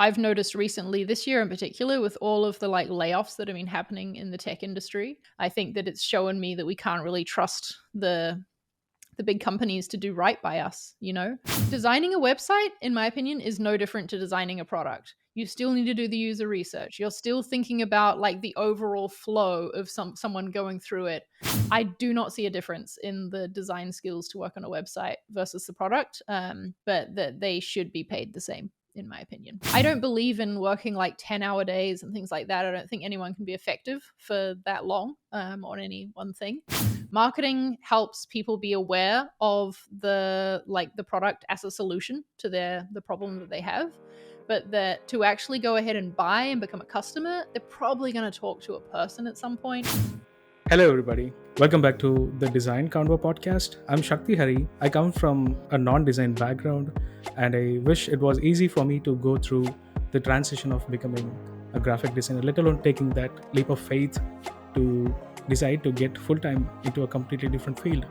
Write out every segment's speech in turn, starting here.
I've noticed recently, this year in particular, with all of the like layoffs that have been happening in the tech industry, I think that it's showing me that we can't really trust the big companies to do right by us, you know? Designing a website, in my opinion, is no different to designing a product. You still need to do the user research. You're still thinking about like the overall flow of someone going through it. I do not see a difference in the design skills to work on a website versus the product, but that they should be paid the same, in my opinion. I don't believe in working like 10-hour days and things like that. I don't think anyone can be effective for that long on any one thing. Marketing helps people be aware of the product as a solution to the problem that they have, but that to actually go ahead and buy and become a customer, they're probably going to talk to a person at some point. Hello, everybody. Welcome back to the Design Convo podcast. I'm Shakthi Hari. I come from a non-design background, and I wish it was easy for me to go through the transition of becoming a graphic designer, let alone taking that leap of faith to decide to get full-time into a completely different field.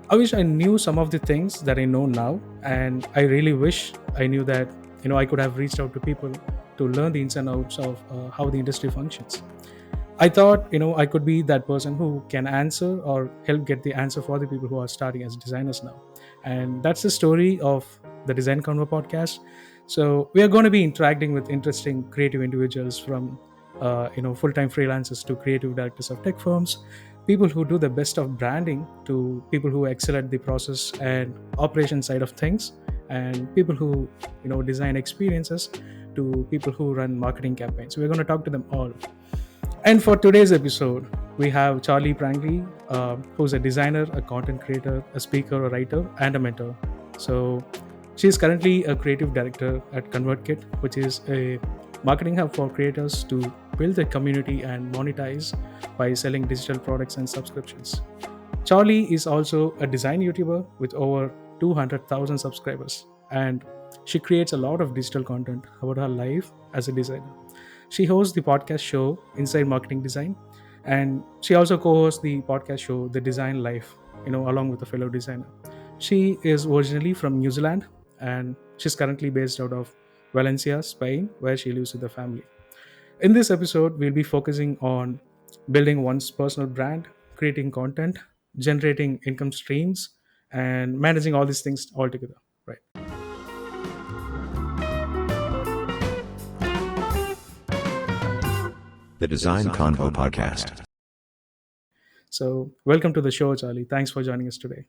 I wish I knew some of the things that I know now, and I really wish I knew that I could have reached out to people to learn the ins and outs of how the industry functions. I thought, I could be that person who can answer or help get the answer for the people who are starting as designers now. And that's the story of the Design Convo podcast. So we are going to be interacting with interesting creative individuals from, full-time freelancers to creative directors of tech firms, people who do the best of branding to people who excel at the process and operation side of things, and people who, design experiences to people who run marketing campaigns. So we're going to talk to them all. And for today's episode, we have Charli Prangley, who's a designer, a content creator, a speaker, a writer, and a mentor. So she's currently a creative director at Convertkit, which is a marketing hub for creators to build a community and monetize by selling digital products and subscriptions. Charli is also a design YouTuber with over 200,000 subscribers, and she creates a lot of digital content about her life as a designer. She hosts the podcast show Inside Marketing Design, and she also co-hosts the podcast show The Design Life, along with a fellow designer. She is originally from New Zealand, and she's currently based out of Valencia, Spain, where she lives with her family. In this episode, we'll be focusing on building one's personal brand, creating content, generating income streams, and managing all these things all together. Right. The Design Convo podcast. So, welcome to the show, Charli. Thanks for joining us today.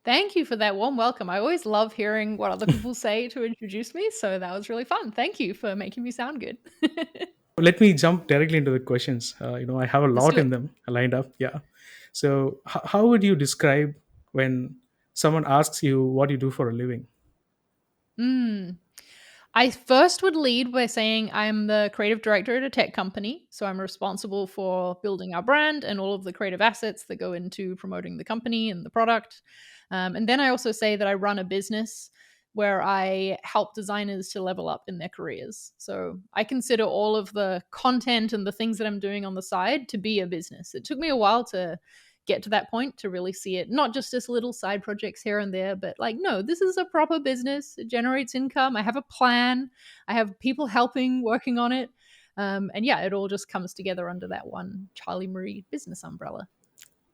Thank you for that warm welcome. I always love hearing what other people say to introduce me, so that was really fun. Thank you for making me sound good. Let me jump directly into the questions. I have a lot in them lined up. Yeah. So, how would you describe when someone asks you what you do for a living? I first would lead by saying I'm the creative director at a tech company. So I'm responsible for building our brand and all of the creative assets that go into promoting the company and the product. And then I also say that I run a business where I help designers to level up in their careers. So I consider all of the content and the things that I'm doing on the side to be a business. It took me a while to get to that point to really see it not just as little side projects here and there, but like, no, this is a proper business. It generates income. I have a plan. I have people helping, working on it. And yeah, it all just comes together under that one Charli Marie business umbrella.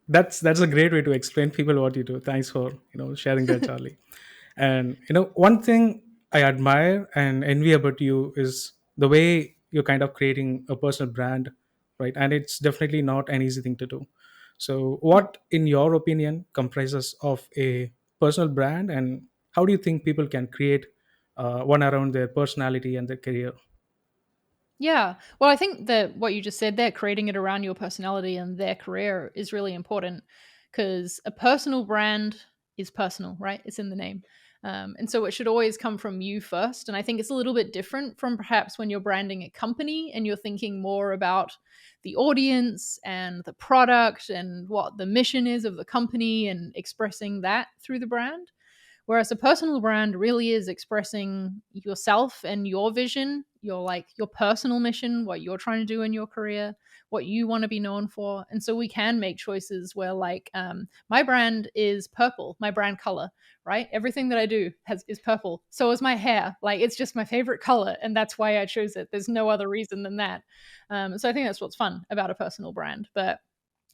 That's a great way to explain people what you do. Thanks for sharing that, Charli. And one thing I admire and envy about you is the way you're kind of creating a personal brand, right? And it's definitely not an easy thing to do. So, what, in your opinion, comprises of a personal brand, and how do you think people can create one around their personality and their career? Yeah. Well, I think that what you just said there, creating it around your personality and their career is really important because a personal brand is personal, right? It's in the name. And so it should always come from you first. And I think it's a little bit different from perhaps when you're branding a company and you're thinking more about the audience and the product and what the mission is of the company and expressing that through the brand. Whereas a personal brand really is expressing yourself and your vision, your personal mission, what you're trying to do in your career, what you want to be known for. And so we can make choices where like my brand is purple, my brand color, right? Everything that I do is purple. So is my hair. Like it's just my favorite color, and that's why I chose it. There's no other reason than that. So I think that's what's fun about a personal brand. But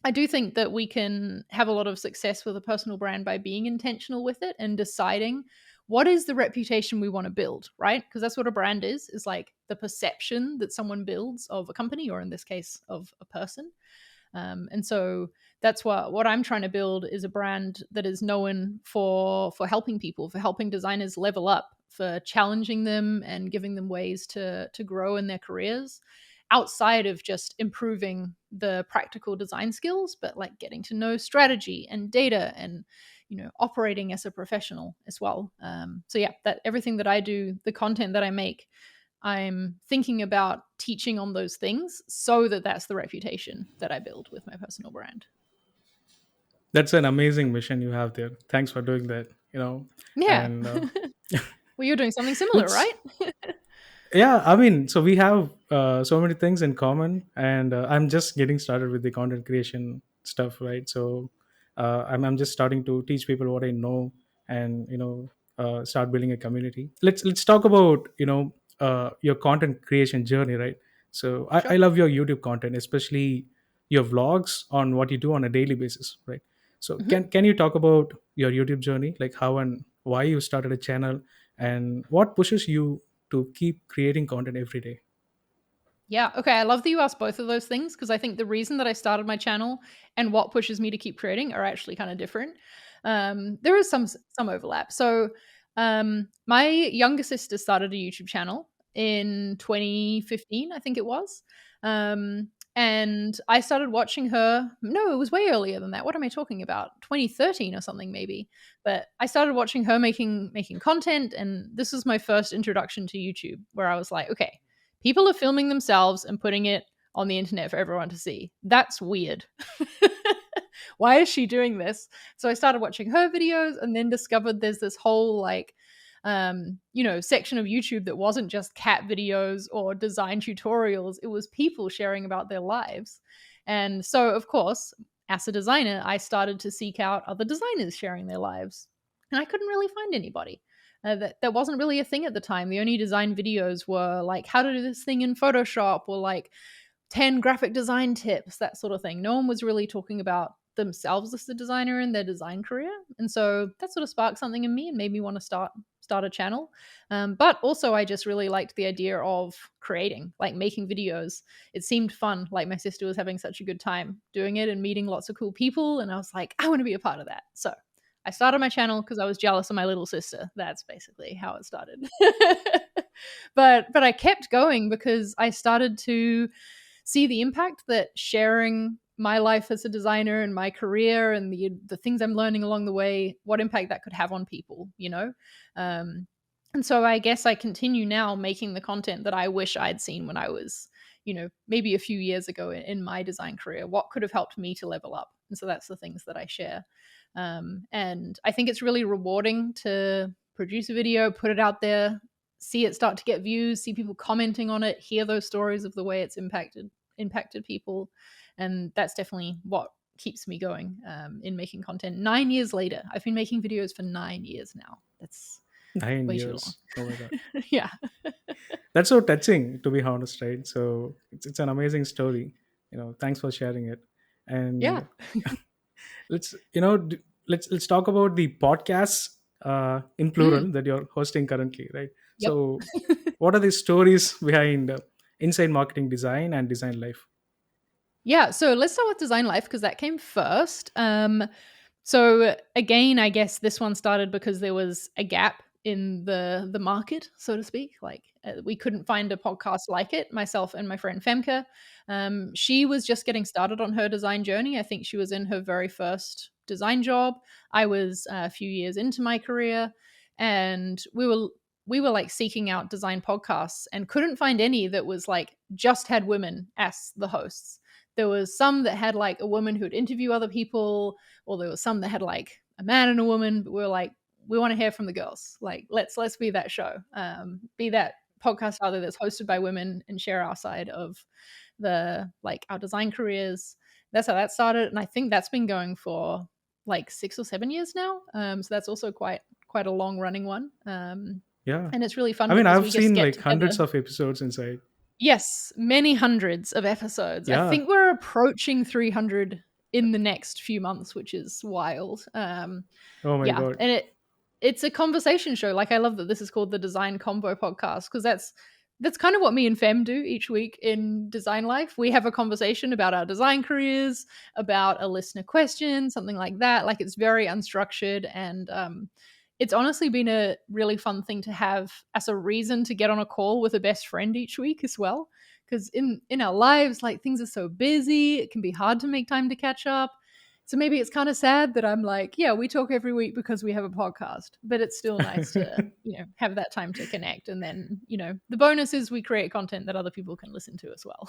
I do think that we can have a lot of success with a personal brand by being intentional with it and deciding what is the reputation we want to build, right? Because that's what a brand is like the perception that someone builds of a company, or in this case, of a person. And so that's what I'm trying to build is a brand that is known for helping people, for helping designers level up, for challenging them and giving them ways to grow in their careers outside of just improving the practical design skills, but like getting to know strategy and data and operating as a professional as well. So yeah, that everything that I do, the content that I make, I'm thinking about teaching on those things so that that's the reputation that I build with my personal brand. That's an amazing mission you have there. Thanks for doing that. Yeah. And Well, you're doing something similar, let's right? yeah, I mean, so we have so many things in common, and I'm just getting started with the content creation stuff, right? So I'm just starting to teach people what I know, and start building a community. Let's talk about your content creation journey, right? So I Sure. love your YouTube content, especially your vlogs on what you do on a daily basis, right? So Mhm. can you talk about your YouTube journey, like how and why you started a channel, and what pushes you to keep creating content every day? Yeah. Okay. I love that you asked both of those things because I think the reason that I started my channel and what pushes me to keep creating are actually kind of different. There is some overlap. So, my younger sister started a YouTube channel in 2015, I think it was. And I started watching her. No, it was way earlier than that. What am I talking about? 2013 or something, maybe. But I started watching her making content, and this was my first introduction to YouTube, where I was like, okay, people are filming themselves and putting it on the internet for everyone to see. That's weird. Why is she doing this? So I started watching her videos and then discovered there's this whole like section of YouTube that wasn't just cat videos or design tutorials. It was people sharing about their lives. And so of course, as a designer, I started to seek out other designers sharing their lives. And I couldn't really find anybody. That wasn't really a thing at the time. The only design videos were like how to do this thing in Photoshop or like 10 graphic design tips, that sort of thing. No one was really talking about themselves as a designer in their design career. And so that sort of sparked something in me and made me want to start a channel. But also I just really liked the idea of creating, like making videos. It seemed fun. Like my sister was having such a good time doing it and meeting lots of cool people. And I was like, I want to be a part of that. So I started my channel because I was jealous of my little sister. That's basically how it started. But I kept going because I started to see the impact that sharing my life as a designer and my career and the things I'm learning along the way, what impact that could have on people. And so I guess I continue now making the content that I wish I'd seen when I was, maybe a few years ago in my design career. What could have helped me to level up? And so that's the things that I share. And I think it's really rewarding to produce a video, put it out there, see it start to get views, see people commenting on it, hear those stories of the way it's impacted people. And that's definitely what keeps me going in making content. 9 years later, I've been making videos for 9 years now. That's Nine way too years Oh my god. long. Yeah. That's so touching, to be honest, right? So it's an amazing story. Thanks for sharing it. Yeah. And let's you know d- let's talk about the podcasts in Mm, plural that you're hosting currently, right? yep. So what are the stories behind inside marketing design and design life? Yeah. So let's start with design life because that came first. So again, I guess this one started because there was a gap in the market, so to speak. Like we couldn't find a podcast like it. Myself and my friend Femke, she was just getting started on her design journey. I think she was in her very first design job. I was a few years into my career, and we were like seeking out design podcasts and couldn't find any that was like just had women as the hosts. There was some that had like a woman who'd interview other people, or there was some that had like a man and a woman, but we were like, we want to hear from the girls. Like, let's be that show, be that podcast rather that's hosted by women and share our side of the like our design careers. That's how that started, and I think that's been going for like 6 or 7 years now. So that's also quite a long running one. Yeah. And it's really fun I mean, because I've we just seen get like hundreds together. of episodes inside. Yes, many hundreds of episodes. I Yeah. think we're approaching 300 in the next few months, which is wild. Oh my Yeah, God. and it's a conversation show. Like I love that this is called the Design Convo podcast because that's kind of what me and Fem do each week in design life. We have a conversation about our design careers, about a listener question, something like that. Like it's very unstructured, and it's honestly been a really fun thing to have as a reason to get on a call with a best friend each week as well. Because in our lives, like things are so busy, it can be hard to make time to catch up. So maybe it's kind of sad that I'm like, yeah, we talk every week because we have a podcast, but it's still nice to, have that time to connect. And then, the bonus is we create content that other people can listen to as well.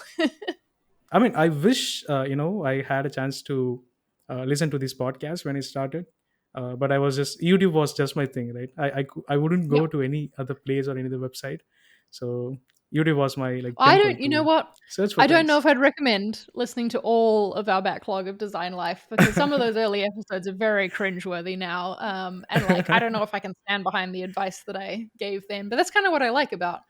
I mean, I wish I had a chance to listen to this podcast when it started, but I was just YouTube was just my thing, right? I wouldn't Yep. go to any other place or any other website, so YouTube was my like I temple don't, you know to what? search for I don't know things. if I'd recommend listening to all of our backlog of design life because some of those early episodes are very cringeworthy now. And like, I don't know if I can stand behind the advice that I gave then, but that's kind of what I like about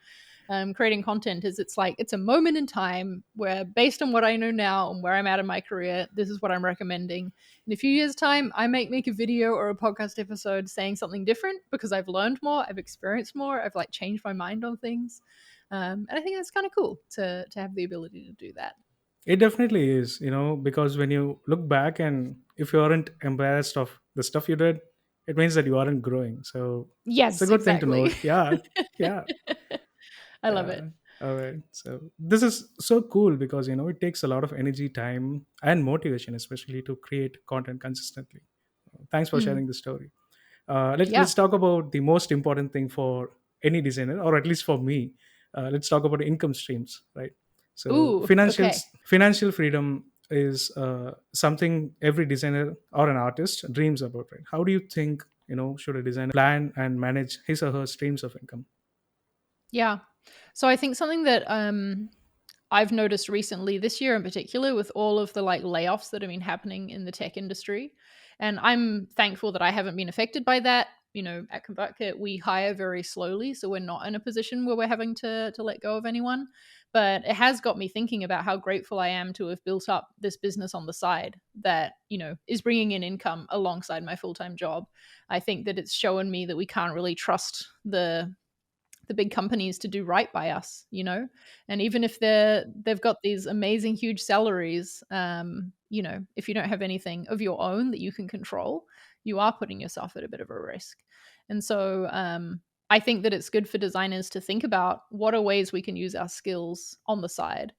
creating content is it's like, it's a moment in time where based on what I know now and where I'm at in my career, this is what I'm recommending. In a few years time, I might make a video or a podcast episode saying something different because I've learned more, I've experienced more, I've like changed my mind on things. And I think that's kind of cool to have the ability to do that. It definitely is, because when you look back and if you aren't embarrassed of the stuff you did, it means that you aren't growing. So it's a Yes, good thing to exactly. note. Yeah, yeah. I love Yeah. it. All right. So this is so cool because it takes a lot of energy, time, and motivation, especially to create content consistently. Thanks for Mm, sharing the story. Let's yeah. talk about the most important thing for any designer, or at least for me. Let's talk about income streams, right? So Ooh, okay. financial freedom is something every designer or an artist dreams about, right? How do you think should a designer plan and manage his or her streams of income? Yeah. So I think something that I've noticed recently this year in particular with all of the like layoffs that have been happening in the tech industry. And I'm thankful that I haven't been affected by that. At Convertkit, we hire very slowly, so we're not in a position where we're having to let go of anyone. But it has got me thinking about how grateful I am to have built up this business on the side that, is bringing in income alongside my full-time job. I think that it's shown me that we can't really trust the big companies to do right by us. And even if they've got these amazing huge salaries, if you don't have anything of your own that you can control, you are putting yourself at a bit of a risk. And so I think that it's good for designers to think about what are ways we can use our skills on the side,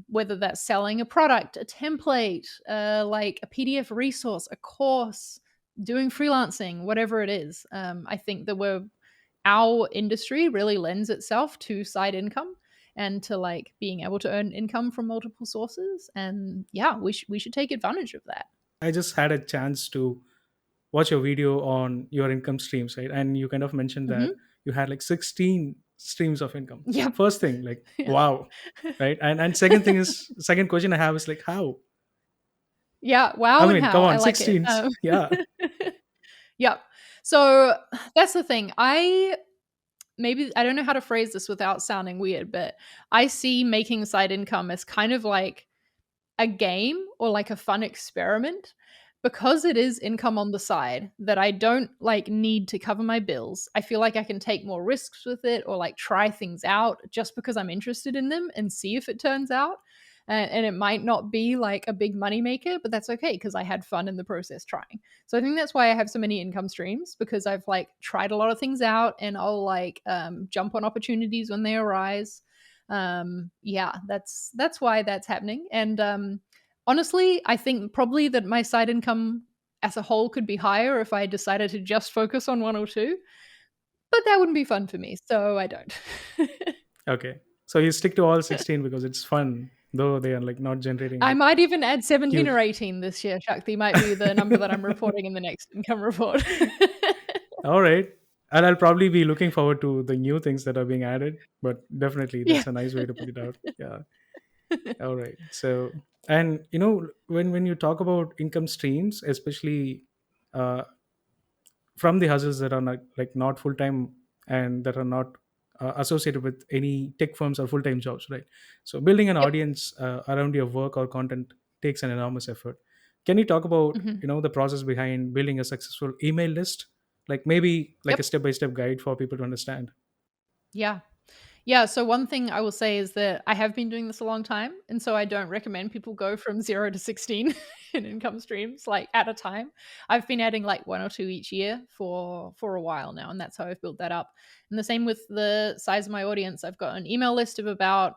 whether that's selling a product, a template, like a PDF resource, a course, doing freelancing, whatever it is. I think that our industry really lends itself to side income and to like being able to earn income from multiple sources. And yeah, we should take advantage of that. I just had a chance to watch your video on your income streams, right? And you kind of mentioned that Hmm. you had like 16 streams of income. Yep. First thing, like, Yeah. wow, right? And second question I have is like, how? Yeah. I Wow. And mean, come how I on, like it. 16. Yeah. Yep. So that's the thing. I don't know how to phrase this without sounding weird, but I see making side income as kind of like a game or like a fun experiment because it is income on the side that I don't like need to cover my bills. I feel like I can take more risks with it or like try things out just because I'm interested in them and see if it turns out. And it might not be like a big money maker, but that's okay because I had fun in the process trying. So I think that's why I have so many income streams because I've like tried a lot of things out and I'll like jump on opportunities when they arise. Yeah, that's why that's happening. And honestly, I think probably that my side income as a whole could be higher if I decided to just focus on one or two, but that wouldn't be fun for me, so I don't. Okay. So you stick to all 16 because it's fun, though they are like not generating I like might even add 17 huge. or 18 this year. Shakti might be the number that I'm reporting in the next income report. All right. And I'll probably be looking forward to the new things that are being added. But definitely, Yeah. that's a nice way to put it out. Yeah. All right. So, and when you talk about income streams, especially uh, from the hustles that are not full time and that are not associated with any tech firms or full time jobs, right? So, building an Yep. audience around your work or content takes an enormous effort. Can you talk about Mhm. the process behind building a successful email list? Like maybe like a Yep. step by step guide for people to understand. Yeah. Yeah, so one thing I will say is that I have been doing this a long time, and so I don't recommend people go from 0 to 16 in income streams, like, at a time. I've been adding, like, 1 or 2 each year for a while now, and that's how I've built that up. And the same with the size of my audience. I've got an email list of about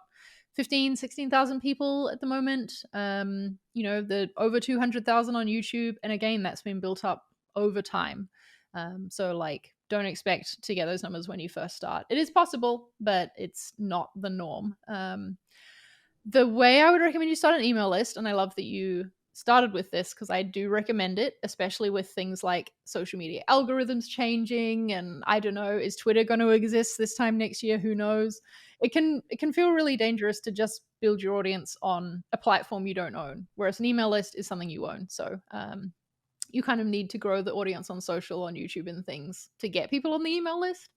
16,000 people at the moment. The over 200,000 on YouTube, and again, that's been built up over time. So like, don't expect to get those numbers when you first start. It is possible, but it's not the norm. The way I would recommend you start an email list, and I love that you started with this because I do recommend it, especially with things like social media algorithms changing, and I don't know, is Twitter going to exist this time next year? Who knows? It can feel really dangerous to just build your audience on a platform you don't own, whereas an email list is something you own. So you kind of need to grow the audience on social, on YouTube, and things to get people on the email list.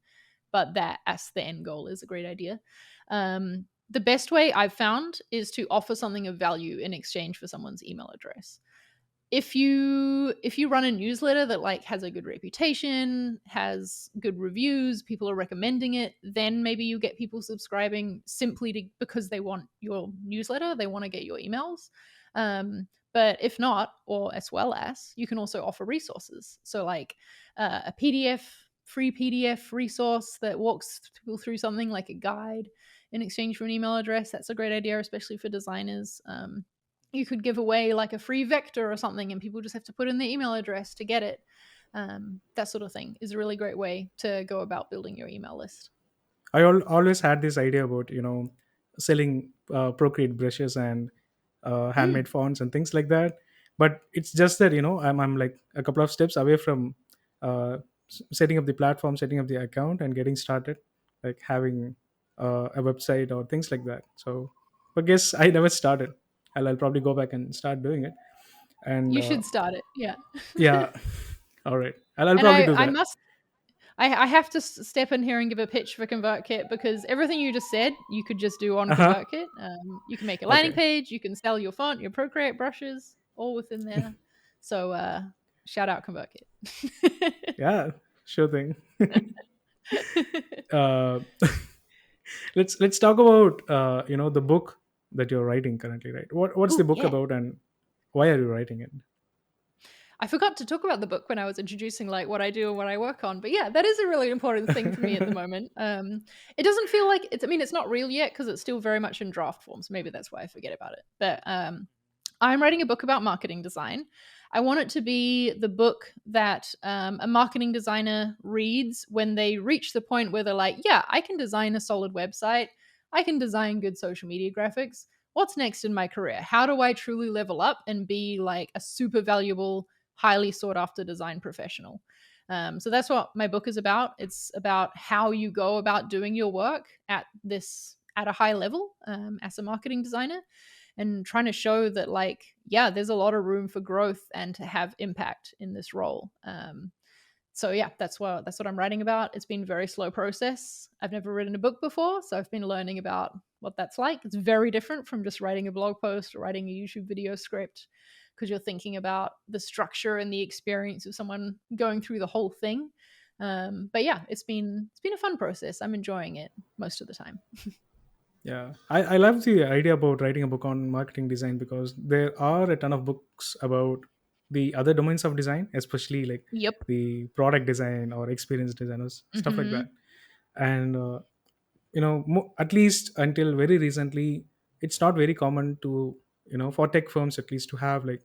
But that as the end goal is a great idea. The best way I've found is to offer something of value in exchange for someone's email address. If you run a newsletter that like has a good reputation, has good reviews, people are recommending it, then maybe you get people subscribing simply because they want your newsletter, they want to get your emails. But if not, or as well as, you can also offer resources. So like a PDF, free PDF resource that walks people through something like a guide in exchange for an email address. That's a great idea, especially for designers. You could give away like a free vector or something, and people just have to put in their email address to get it. That sort of thing is a really great way to go about building your email list. Always had this idea about selling Procreate brushes and handmade Mm, fonts and things like that. But it's just that I'm like a couple of steps away from setting up the platform, setting up the account, and getting started, like having a website or things like that. So, I guess I never started. I'll probably go back and start doing it. And you should start it, yeah. yeah, all right, I'll And probably I, do I that. must I have to step in here and give a pitch for Convertkit because everything you just said, you could just do on Uh huh. Convertkit. You can make a landing Okay. page, you can sell your font, your Procreate brushes, all within there. So shout out Convertkit. Yeah, sure thing. uh, let's talk about the book that you're writing currently, right? What's the Oh book yeah. about, and why are you writing it? I forgot to talk about the book when I was introducing like what I do and what I work on. But yeah, that is a really important thing for me at the moment. It doesn't feel like it's, I mean, it's not real yet because it's still very much in draft form. So maybe that's why I forget about it. But I'm writing a book about marketing design. I want it to be the book that a marketing designer reads when they reach the point where they're like, yeah, I can design a solid website. I can design good social media graphics. What's next in my career? How do I truly level up and be like a super valuable, highly sought after design professional? So that's what my book is about. It's about how you go about doing your work at a high level as a marketing designer, and trying to show that like, yeah, there's a lot of room for growth and to have impact in this role. So yeah, that's what I'm writing about. It's been a very slow process. I've never written a book before, so I've been learning about what that's like. It's very different from just writing a blog post or writing a YouTube video script, because you're thinking about the structure and the experience of someone going through the whole thing. But yeah, it's been a fun process. I'm enjoying it most of the time. Yeah, I love the idea about writing a book on marketing design because there are a ton of books about the other domains of design, especially like Yep. the product design or experience designers, stuff like that. Hmm. And at least until very recently, it's not very common to for tech firms at least to have like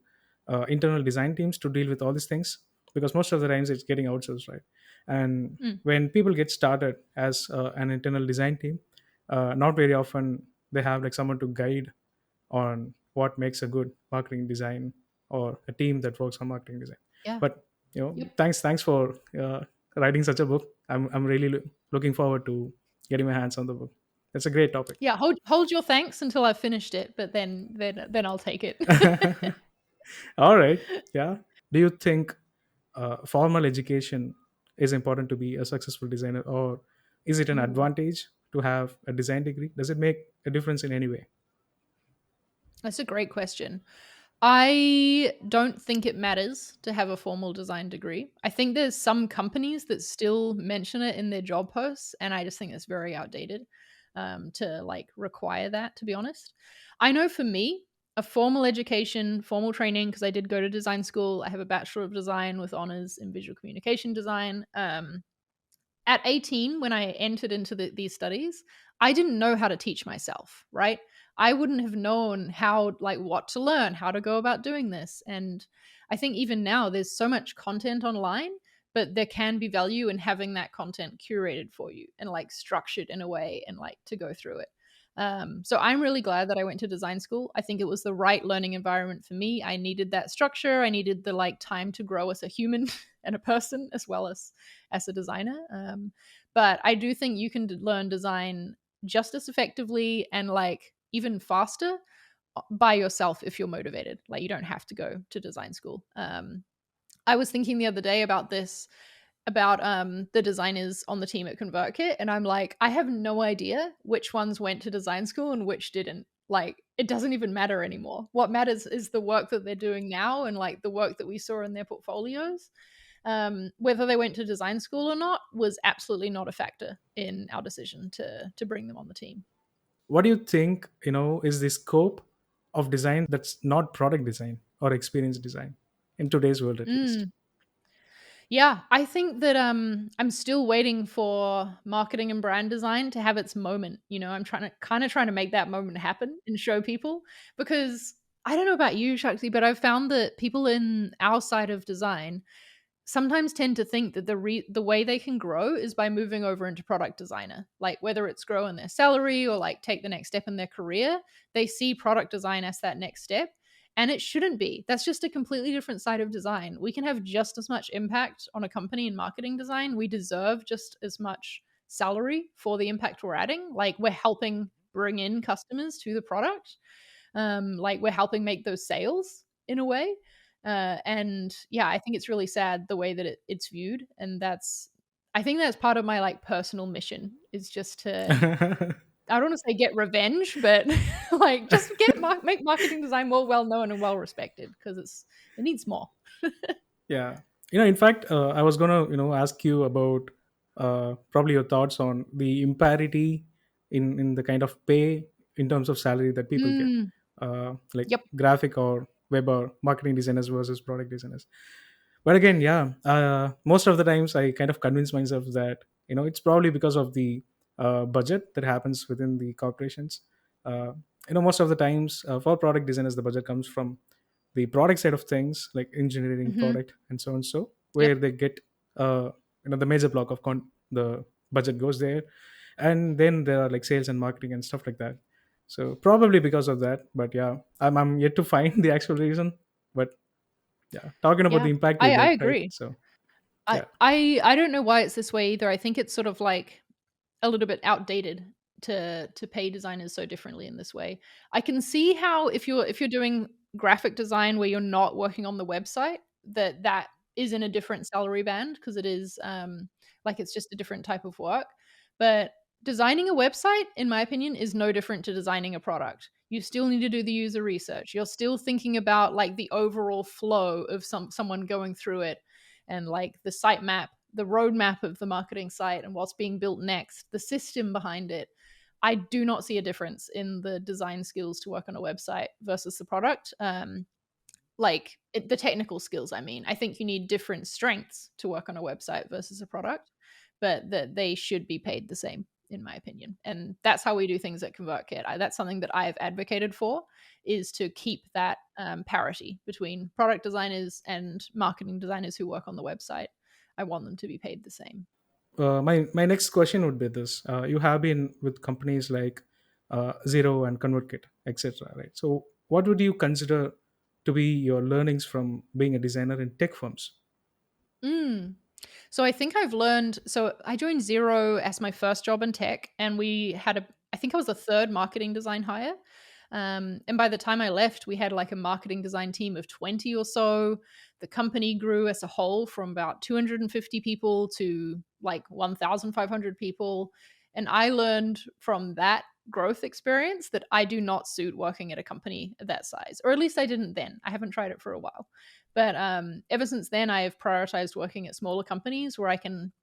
internal design teams to deal with all these things, because most of the times it's getting outsourced, right? And Mm. when people get started as an internal design team, not very often they have like someone to guide on what makes a good marketing design or a team that works on marketing design. Yeah. But Yep. thanks for writing such a book. I'm really looking forward to getting my hands on the book. It's a great topic. Yeah, hold your thanks until I've finished it, but then I'll take it. All right. Yeah. Do you think formal education is important to be a successful designer, or is it an Ooh, advantage to have a design degree? Does it make a difference in any way? that's a great question. I don't think it matters to have a formal design degree. I think there's some companies that still mention it in their job posts, and I just think it's very outdated to like require that. To be honest, I know for me, a formal education, formal training, because I did go to design school. I have a bachelor of design with honors in visual communication design. At 18, when I entered into these studies, I didn't know how to teach myself, right? I wouldn't have known how, like, what to learn, how to go about doing this. And I think even now there's so much content online, but there can be value in having that content curated for you and like structured in a way and like to go through it. So I'm really glad that I went to design school. I think it was the right learning environment for me. I needed that structure. I needed the like time to grow as a human and a person as well as a designer. But I do think you can learn design just as effectively and like even faster by yourself if you're motivated. Like you don't have to go to design school. I was thinking the other day about this about the designers on the team at Convertkit, and I'm like, I have no idea which ones went to design school and which didn't. Like, it doesn't even matter anymore. What matters is the work that they're doing now and like the work that we saw in their portfolios. Whether they went to design school or not was absolutely not a factor in our decision to bring them on the team. What do you think, is the scope of design that's not product design or experience design in today's world, at least? Mm. Yeah, I think that I'm still waiting for marketing and brand design to have its moment. You know, I'm trying to make that moment happen and show people because I don't know about you, Shakti, but I've found that people in our side of design sometimes tend to think that the way they can grow is by moving over into product designer. Like whether it's grow in their salary or like take the next step in their career, they see product design as that next step. And it shouldn't be. That's just a completely different side of design. We can have just as much impact on a company in marketing design. We deserve just as much salary for the impact we're adding. Like we're helping bring in customers to the product. Like we're helping make those sales in a way. And yeah, I think it's really sad the way that it's viewed, and I think that's part of my like personal mission is just to I don't want to say get revenge, but like just make marketing design more well known and well respected because it needs more. Yeah. In fact, I was gonna, ask you about probably your thoughts on the imparity in the kind of pay in terms of salary that people get, Mm, like yep. graphic or web or marketing designers versus product designers. But again, yeah, most of the times I kind of convince myself that it's probably because of the budget that happens within the corporations. Uh, most of the times for product designers, the budget comes from the product side of things, like engineering, Hmm. product, and so on. So where Yep. they get the major block of the budget goes there, and then there are like sales and marketing and stuff like that. So probably because of that. But yeah, I'm yet to find the actual reason. But yeah, talking about the Yeah. impact we I get, right? agree. So I, yeah. I I don't know why it's this way either. I think it's sort of like a little bit outdated to pay designers so differently in this way. I can see how if you're doing graphic design where you're not working on the website, that is in a different salary band because it is like it's just a different type of work. But designing a website, in my opinion, is no different to designing a product. You still need to do the user research. You're still thinking about like the overall flow of someone going through it and like the site map, the roadmap of the marketing site and what's being built next, the system behind it. I do not see a difference in the design skills to work on a website versus the product. The technical skills, I mean, I think you need different strengths to work on a website versus a product, but that they should be paid the same, in my opinion. And that's how we do things at ConvertKit. That's something that I've advocated for, is to keep that parity between product designers and marketing designers who work on the website. I want them to be paid the same. My next question would be this: you have been with companies like Zero and ConvertKit, etc. Right? So, what would you consider to be your learnings from being a designer in tech firms? Mm. So I think I've learned. So I joined Zero as my first job in tech, and we had I think I was the third marketing design hire. And by the time I left, we had like a marketing design team of 20 or so. The company grew as a whole from about 250 people to like 1,500 people. And I learned from that growth experience that I do not suit working at a company of that size, or at least I didn't then. I haven't tried it for a while. But ever since then, I have prioritized working at smaller companies where I can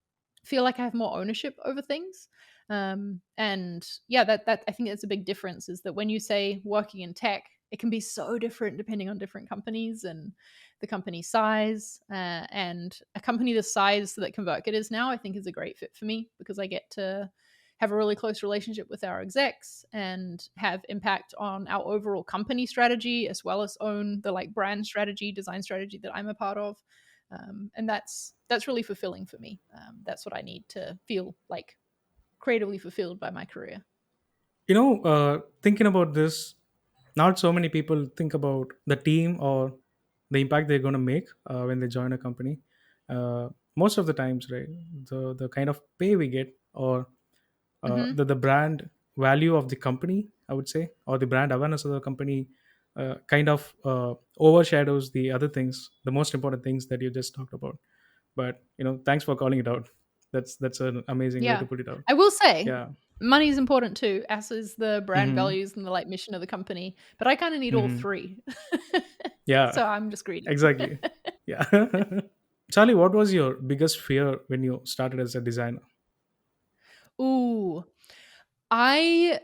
feel like I have more ownership over things. And yeah, that I think that's a big difference, is that when you say working in tech, it can be so different depending on different companies and the company size. And a company the size that Convertkit is now, I think, is a great fit for me because I get to have a really close relationship with our execs and have impact on our overall company strategy, as well as own the like brand strategy, design strategy that I'm a part of. And that's really fulfilling for me. That's what I need to feel like creatively fulfilled by my career. Thinking about this, not so many people think about the team or the impact they're going to make when they join a company. Most of the times, right, the kind of pay we get, or Hmm. the brand value of the company, I would say, or the brand awareness of the company, kind of overshadows the other things, the most important things that you just talked about. But thanks for calling it out. That's an amazing way to Yeah, put it out. I will say Yeah. money is important too, as is the brand Hmm. values and the like mission of the company. But I kind of need all Hmm. three, Yeah. so I'm just greedy. Exactly. Yeah. Charlie, what was your biggest fear when you started as a designer? Ooh, I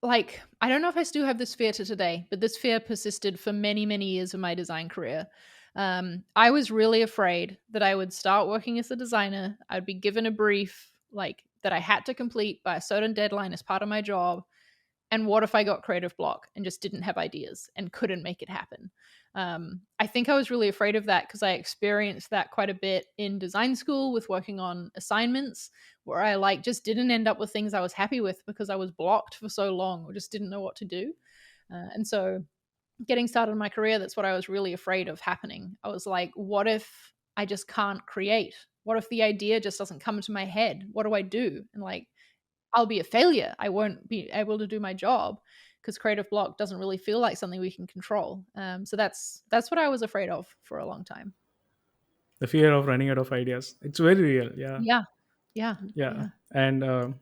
I don't know if I still have this fear to today, but this fear persisted for many, many years of my design career. I was really afraid that I would start working as a designer. I'd be given a brief like that I had to complete by a certain deadline as part of my job, and what if I got creative block and just didn't have ideas and couldn't make it happen? I think I was really afraid of that because I experienced that quite a bit in design school with working on assignments where I like just didn't end up with things I was happy with because I was blocked for so long or just didn't know what to do. And so getting started in my career, that's what I was really afraid of happening. I was like, what if I just can't create? What if the idea just doesn't come to my head? What do I do? And like, I'll be a failure. I won't be able to do my job because creative block doesn't really feel like something we can control. So that's what I was afraid of for a long time. The fear of running out of ideas. It's very real. Yeah. Yeah, yeah, Yeah. yeah. And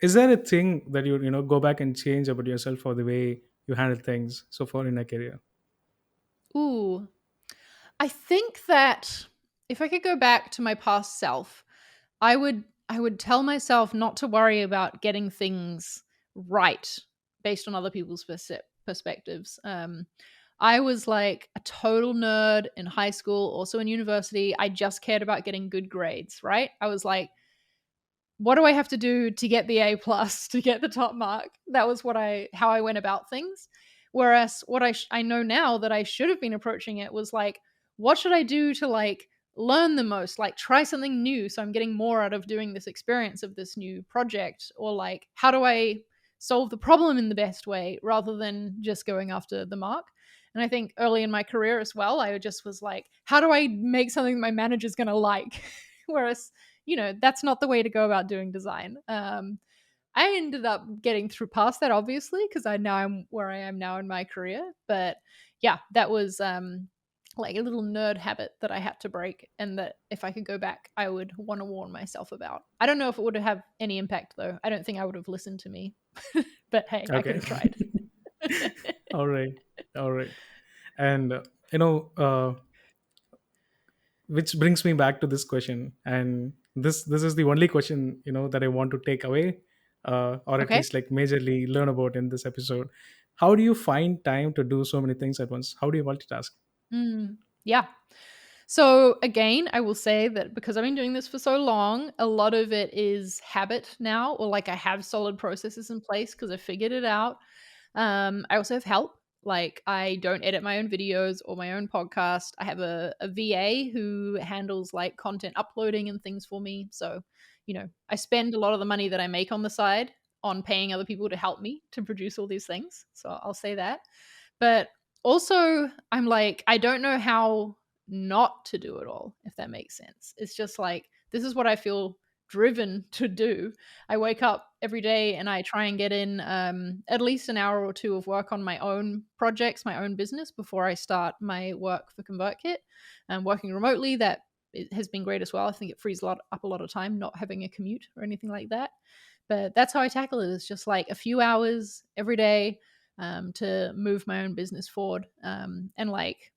is there a thing that you go back and change about yourself or the way you handle things so far in a career? Ooh, I think that if I could go back to my past self, I would tell myself not to worry about getting things right based on other people's perspectives. I was like a total nerd in high school, also in university. I just cared about getting good grades, right? I was like, what do I have to do to get the A plus to get the top mark? That was how I went about things. Whereas what I know now that I should have been approaching it was like, what should I do to like learn the most, like try something new so I'm getting more out of doing this experience of this new project, or like how do I solve the problem in the best way rather than just going after the mark. And I think early in my career as well, I just was like, how do I make something my manager's going to like? Whereas that's not the way to go about doing design. I ended up getting through past that, obviously, because I'm where I am now in my career. But yeah, that was like a little nerd habit that I had to break, and that if I could go back, I would want to warn myself about. I don't know if it would have any impact, though. I don't think I would have listened to me. But hey, I could Okay. have tried. All right. All right. And you know which brings me back to this question, and this is the only question that I want to take away, or at Okay. least like majorly learn about in this episode. How do you find time to do so many things at once? How do you multitask? Yeah. So again, I will say that because I've been doing this for so long, a lot of it is habit now, or like I have solid processes in place because I figured it out. I also have help. Like I don't edit my own videos or my own podcast. I have a VA who handles like content uploading and things for me. So, I spend a lot of the money that I make on the side on paying other people to help me to produce all these things. So I'll say that. But also, I'm like, I don't know how not to do it all, if that makes sense. It's just like this is what I feel driven to do. I wake up every day and I try and get in at least an hour or two of work on my own projects, my own business before I start my work for Convertkit. And working remotely, that it has been great as well. I think it frees up a lot of time not having a commute or anything like that. But that's how I tackle it. It's just like a few hours every day to move my own business forward. And like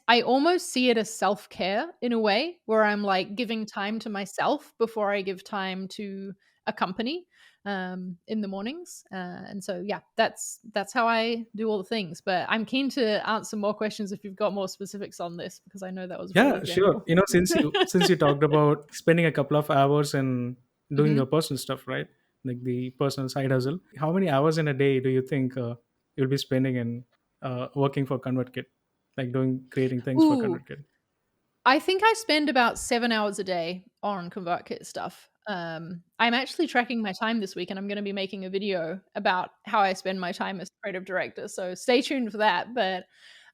I almost see it as self-care in a way where I'm like giving time to myself before I give time to a company in the mornings. And so, yeah, that's how I do all the things. But I'm keen to answer more questions if you've got more specifics on this, because I know that was really Yeah, sure. general. Since you talked about spending a couple of hours and doing Hmm. your personal stuff, right? Like the personal side hustle. How many hours in a day do you think you'll be spending in working for ConvertKit, like doing creating things for Ooh, ConvertKit? I think I spend about 7 hours a day on ConvertKit stuff. I'm actually tracking my time this week, and I'm going to be making a video about how I spend my time as creative director. So stay tuned for that. But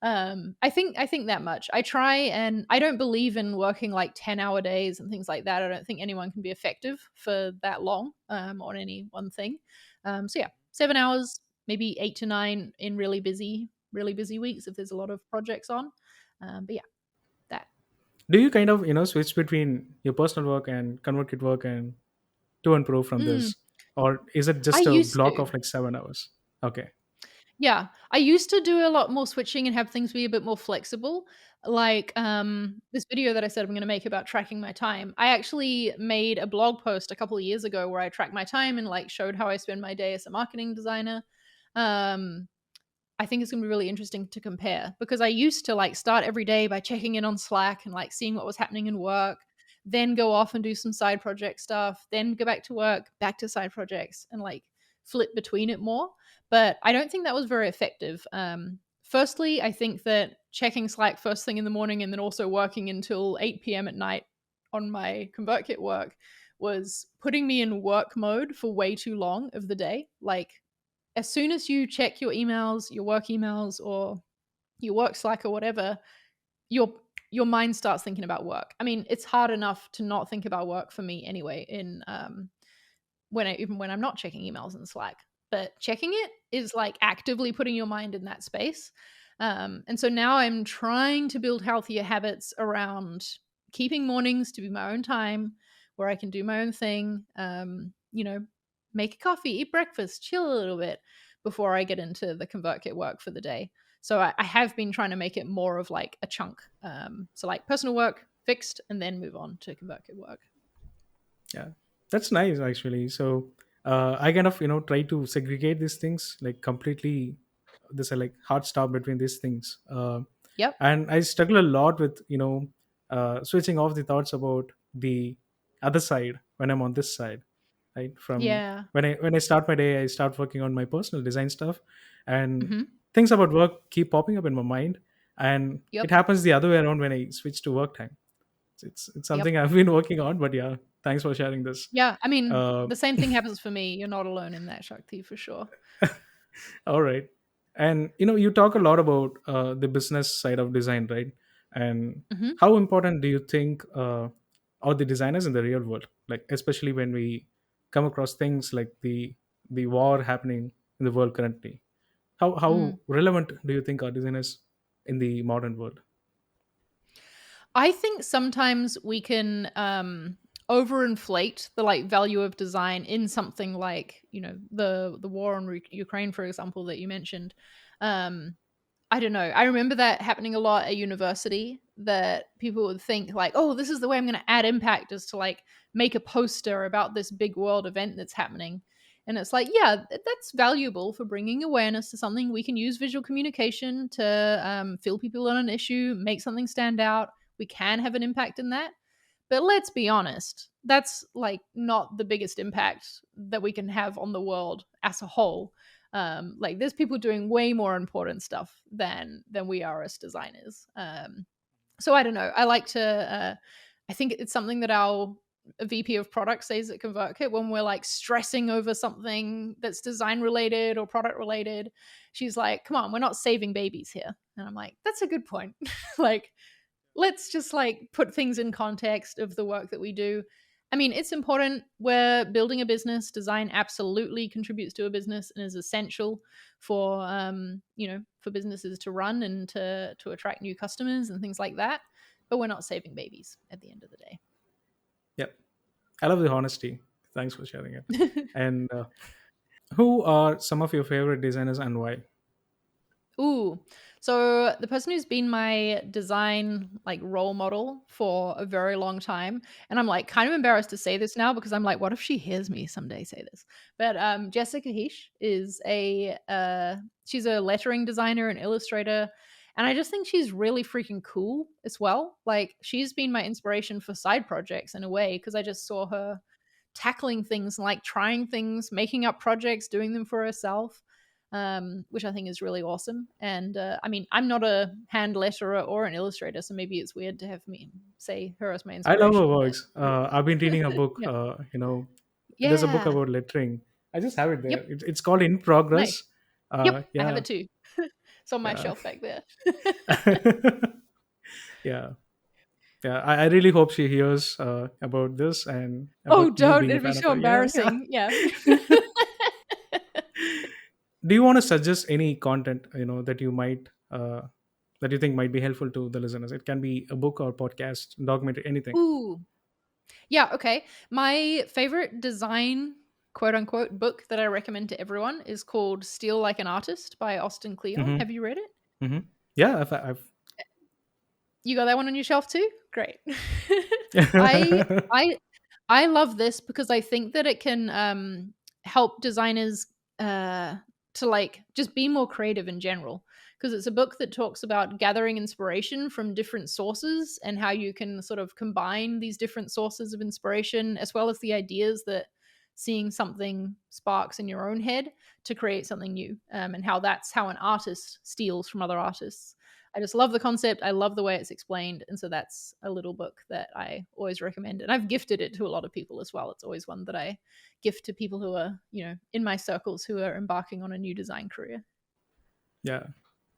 I think that much. I try, and I don't believe in working like 10-hour days and things like that. I don't think anyone can be effective for that long on any one thing. So yeah, 7 hours, maybe 8 to 9 in really busy weeks if there's a lot of projects on. But yeah, that. Do you kind of switch between your personal work and ConvertKit work and to and pro from Mm, this, or is it I just a used block to. of like 7 hours? Okay. Yeah, I used to do a lot more switching and have things be a bit more flexible. Like this video that I said I'm going to make about tracking my time. I actually made a blog post a couple of years ago where I tracked my time and like showed how I spend my day as a marketing designer. Um I think it's going to be really interesting to compare, because I used to like start every day by checking in on Slack and like seeing what was happening in work, then go off and do some side project stuff, then go back to work, back to side projects, and like flip between it more. But I don't think that was very effective. Firstly, I think that checking Slack first thing in the morning and then also working until 8 p.m. at night on my ConvertKit work was putting me in work mode for way too long of the day. Like as soon as you check your emails, your work emails, or your work Slack or whatever, your your mind starts thinking about work. I mean, it's hard enough to not think about work for me anyway. In even when I'm not checking emails in Slack, but checking it is like actively putting your mind in that space. And so now I'm trying to build healthier habits around keeping mornings to be my own time where I can do my own thing. Make a coffee, eat breakfast, chill a little bit before I get into the ConvertKit work for the day. So I have been trying to make it more of like a chunk. So like personal work fixed and then move on to ConvertKit work. Yeah, that's nice actually. So I kind of try to segregate these things like completely. There's a like hard stop between these things, Yep. and I struggle a lot with switching off the thoughts about the other side when I'm on this side. Right, from Yeah. when I start my day, I start working on my personal design stuff, and Hmm. things about work keep popping up in my mind, and it Yep. happens the other way around when I switch to work time. It's Yep. something I've been working on, but yeah, thanks for sharing this. Yeah, I mean, Uh, the same thing happens for me. You're not alone in that, Shakti, for sure. all right, and you talk a lot about the business side of design, right? And Hmm. how important do you think are the designers in the real world, like especially when we come across things like the war happening in the world currently? How Mm. relevant do you think are designers in the modern world? I think sometimes we can overinflate the like value of design in something like the war on Ukraine, for example, that you mentioned. Um, I don't know. I remember that happening a lot at university, that people would think like, "Oh, this is the way I'm going to add impact, is to like make a poster about this big world event that's happening." And it's like, yeah, that's valuable for bringing awareness to something. We can use visual communication to fill people on an issue, make something stand out. We can have an impact in that. But let's be honest, that's like not the biggest impact that we can have on the world as a whole. Like there's people doing way more important stuff than we are as designers. So I don't know. I like to. I think it's something that our VP of product says at ConvertKit when we're like stressing over something that's design related or product related. She's like, "Come on, we're not saving babies here." And I'm like, "That's a good point." Like, let's just like put things in context of the work that we do. I mean, it's important. We're building a business. Design absolutely contributes to a business and is essential for for businesses to run and to attract new customers and things like that. But we're not saving babies at the end of the day. Yep. I love the honesty. Thanks for sharing it. And who are some of your favorite designers and why? Ooh. So the person who's been my design like role model for a very long time, and I'm like kind of embarrassed to say this now because I'm like, what if she hears me someday say this? But Jessica Heish is she's a lettering designer and illustrator, and I just think she's really freaking cool as well. Like she's been my inspiration for side projects in a way because I just saw her tackling things like trying things, making up projects, doing them for herself, which I think is really awesome. And I mean, I'm not a hand letterer or an illustrator, so maybe it's weird to have me say her as my I love her inspiration. But works. I've been reading a book. yeah, There's a book yeah, about lettering. I just have it there. yep, It's called In nice. Progress. Yep, I have Yeah, it too. It's on my yeah, shelf back there. yeah, yeah. I really hope she hears about this and Oh, about you don't! being a It'd be fan of so her. Yeah, yeah. embarrassing. Yeah. Do you want to suggest any content that you think might be helpful to the listeners? It can be a book or podcast, documentary, anything. Ooh, yeah, okay. My favorite design, quote unquote, book that I recommend to everyone is called Steal Like an Artist by Austin Kleon. Mm-hmm. Have you read it? Mm-hmm. Yeah, I've You got that one on your shelf too? Great. I I I love this because I think that it can help designers to like just be more creative in general, because it's a book that talks about gathering inspiration from different sources and how you can sort of combine these different sources of inspiration as well as the ideas that seeing something sparks in your own head to create something new, and how that's how an artist steals from other artists. I just love the concept. I love the way it's explained. And so that's a little book that I always recommend. And I've gifted it to a lot of people as well. It's always one that I gift to people who are, in my circles who are embarking on a new design career. yeah,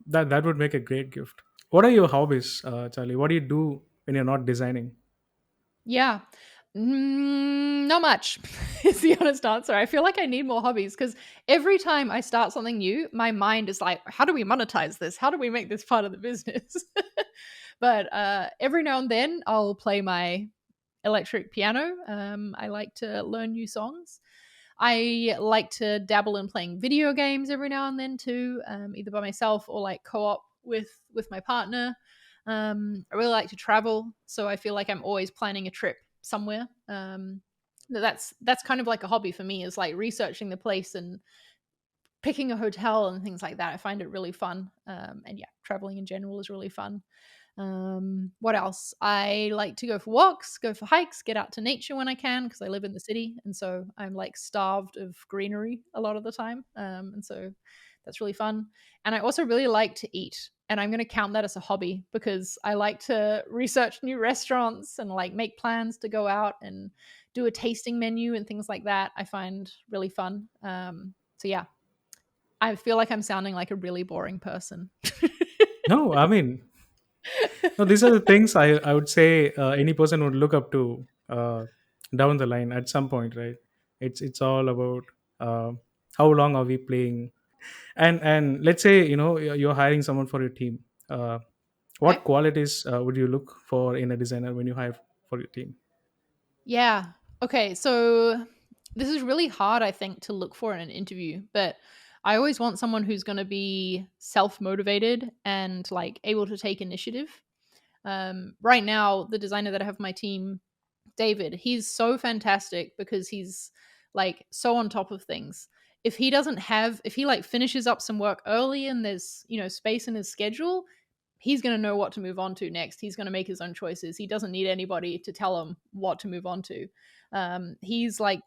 that would make a great gift. What are your hobbies, Charlie? What do you do when you're not designing? Yeah. Not much is the honest answer. I feel like I need more hobbies because every time I start something new, my mind is like, how do we monetize this? How do we make this part of the business? But every now and then I'll play my electric piano. I like to learn new songs. I like to dabble in playing video games every now and then too, either by myself or like co-op with my partner. I really like to travel, so I feel like I'm always planning a trip somewhere. That's kind of like a hobby for me, is like researching the place and picking a hotel and things like that. I find it really fun. And yeah, traveling in general is really fun. What else? I like to go for walks, go for hikes, get out to nature when I can because I live in the city, and so I'm like starved of greenery a lot of the time. And so that's really fun. And I also really like to eat, and I'm going to count that as a hobby because I like to research new restaurants and like make plans to go out and do a tasting menu and things like that. I find really fun. So yeah, I feel like I'm sounding like a really boring person. No, I mean, no, these are the things I would say any person would look up to down the line at some point, right? It's all about uh, how long are we playing, and let's say you're hiring someone for your team. Okay. What qualities would you look for in a designer when you hire for your team? Yeah. Okay. So this is really hard, I think, to look for in an interview, but I always want someone who's going to be self motivated and like able to take initiative. Right now, the designer that I have on my team, David, he's so fantastic because he's like so on top of things. If he like finishes up some work early and there's, space in his schedule, he's going to know what to move on to next. He's going to make his own choices. He doesn't need anybody to tell him what to move on to. He's like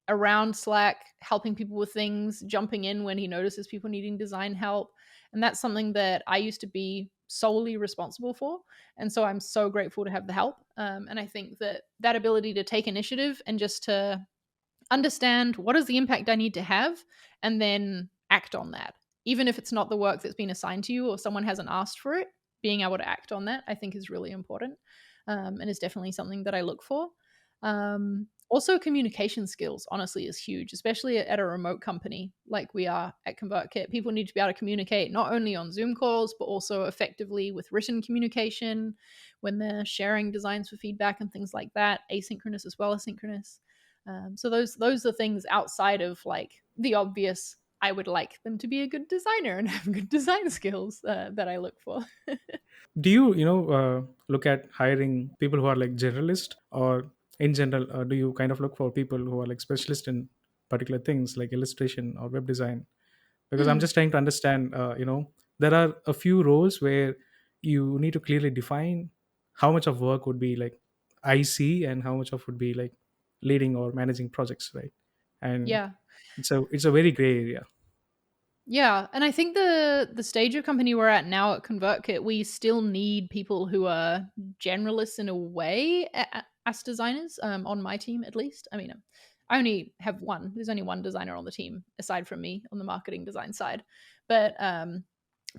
around Slack, helping people with things, jumping in when he notices people needing design help. And that's something that I used to be solely responsible for. And so I'm so grateful to have the help. And I think that ability to take initiative and just to understand what is the impact I need to have and then act on that, even if it's not the work that's been assigned to you or someone hasn't asked for it, being able to act on that, I think, is really important, and is definitely something that I look for. Also, communication skills, honestly, is huge, especially at a remote company like we are at Convertkit. People need to be able to communicate not only on Zoom calls, but also effectively with written communication when they're sharing designs for feedback and things like that, asynchronous as well as synchronous. So those are things outside of like the obvious. I would like them to be a good designer and have good design skills that I look for. Do you look at hiring people who are like generalist, or in general, do you kind of look for people who are like specialist in particular things like illustration or web design? Because I'm Mm, just trying to understand, there are a few roles where you need to clearly define how much of work would be like IC and how much of would be like leading or managing projects, right? And yeah. it's a very gray area. Yeah, and I think the stage of company we're at now at ConvertKit, we still need people who are generalists in a way as designers. On my team, at least. I mean, I only have one. There's only one designer on the team aside from me on the marketing design side, but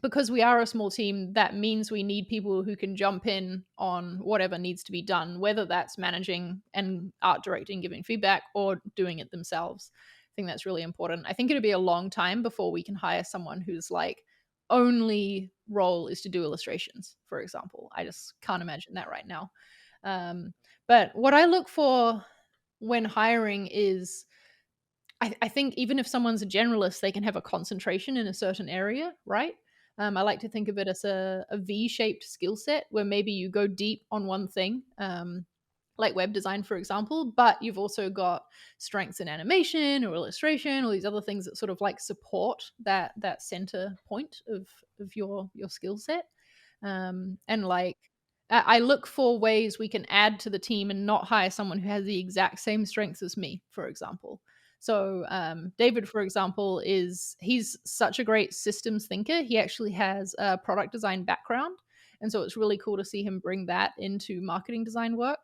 because we are a small team, that means we need people who can jump in on whatever needs to be done, whether that's managing and art directing, giving feedback, or doing it themselves. I think that's really important. I think it'll be a long time before we can hire someone whose like only role is to do illustrations, for example. I just can't imagine that right now. Um, but what I look for when hiring is I think even if someone's a generalist, they can have a concentration in a certain area, right? I like to think of it as a V-shaped skill set where maybe you go deep on one thing, like web design, for example, but you've also got strengths in animation or illustration or these other things that sort of like support that center point of your skill set. And like I look for ways we can add to the team and not hire someone who has the exact same strengths as me, for example. So David, for example, he's such a great systems thinker. He actually has a product design background, and so it's really cool to see him bring that into marketing design work.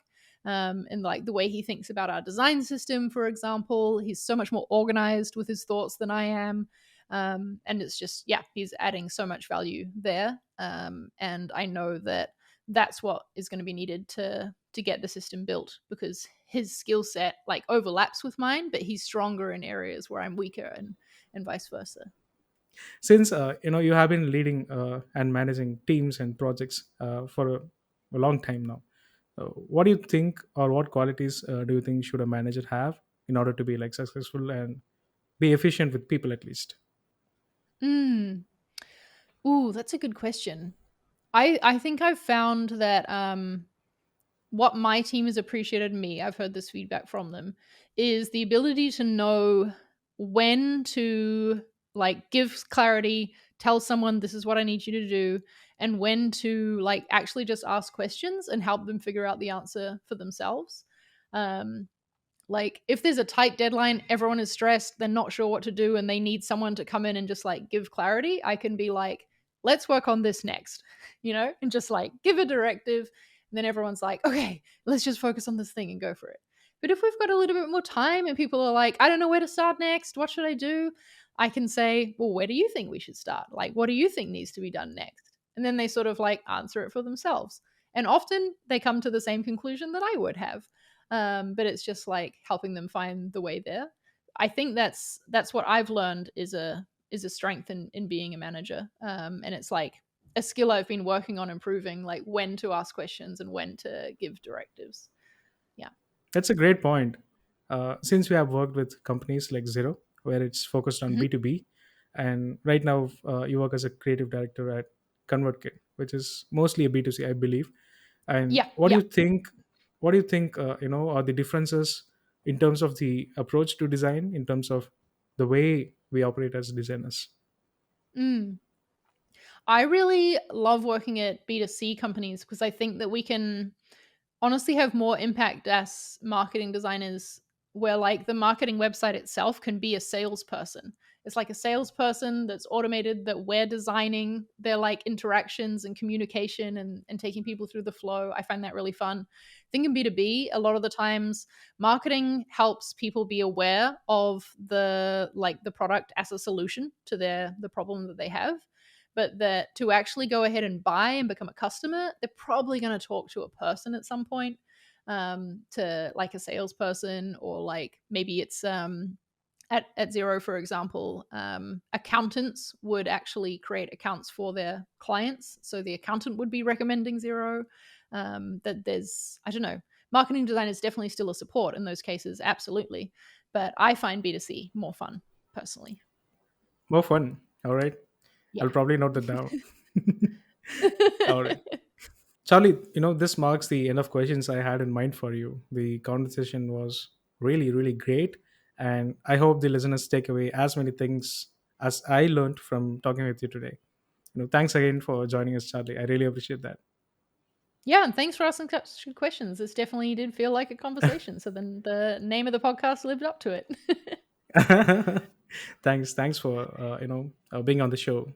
And like the way he thinks about our design system, for example, he's so much more organized with his thoughts than I am. And it's just, yeah, he's adding so much value there. And I know that that's what is going to be needed to get the system built, because his skill set like overlaps with mine, but he's stronger in areas where I'm weaker, and vice versa. Since you have been leading and managing teams and projects for a long time now, what do you think, or what qualities do you think should a manager have in order to be like successful and be efficient with people at least? Mm. Ooh, that's a good question. I think I've found that what my team has appreciated in me, I've heard this feedback from them, is the ability to know when to like give clarity, tell someone this is what I need you to do, and when to like actually just ask questions and help them figure out the answer for themselves. Um, like if there's a tight deadline, everyone is stressed, they're not sure what to do, and they need someone to come in and just like give clarity, I can be like, let's work on this next, and just like give a directive. And then everyone's like, okay, let's just focus on this thing and go for it. But if we've got a little bit more time and people are like, I don't know where to start next, what should I do? I can say, well, where do you think we should start? Like, what do you think needs to be done next? And then they sort of like answer it for themselves. And often they come to the same conclusion that I would have. But it's just like helping them find the way there. I think that's what I've learned is a strength in being a manager, and it's like a skill I've been working on improving, like when to ask questions and when to give directives. Yeah. That's a great point. Since we have worked with companies like Zero, where it's focused on Hmm. B2B, and right now you work as a creative director at Convertkit, which is mostly a B2C, I believe. And Yeah. Yeah. what do you think, are the differences in terms of the approach to design, in terms of the way we operate as designers? Mm. I really love working at B2C companies because I think that we can honestly have more impact as marketing designers, where like the marketing website itself can be a salesperson. It's like a salesperson that's automated, that we're designing their like interactions and communication, and taking people through the flow. I find that really fun. I think in B2B, a lot of the times marketing helps people be aware of the product as a solution to the problem that they have. but that to actually go ahead and buy and become a customer, they're probably going to talk to a person at some point, to like a salesperson, or like maybe it's at Xero, for example, accountants would actually create accounts for their clients. So the accountant would be recommending Xero. That there's, I don't know, marketing design is definitely still a support in those cases, absolutely. But I find B2C more fun personally. More fun. All right. Yeah. I'll probably note that down. All right. Charlie, this marks the end of questions I had in mind for you. The conversation was really, really great. And I hope the listeners take away as many things as I learned from talking with you today. Thanks again for joining us, Charlie. I really appreciate that. Yeah, and thanks for asking such good questions. This definitely did feel like a conversation. So then the name of the podcast lived up to it. Thanks for being on the show.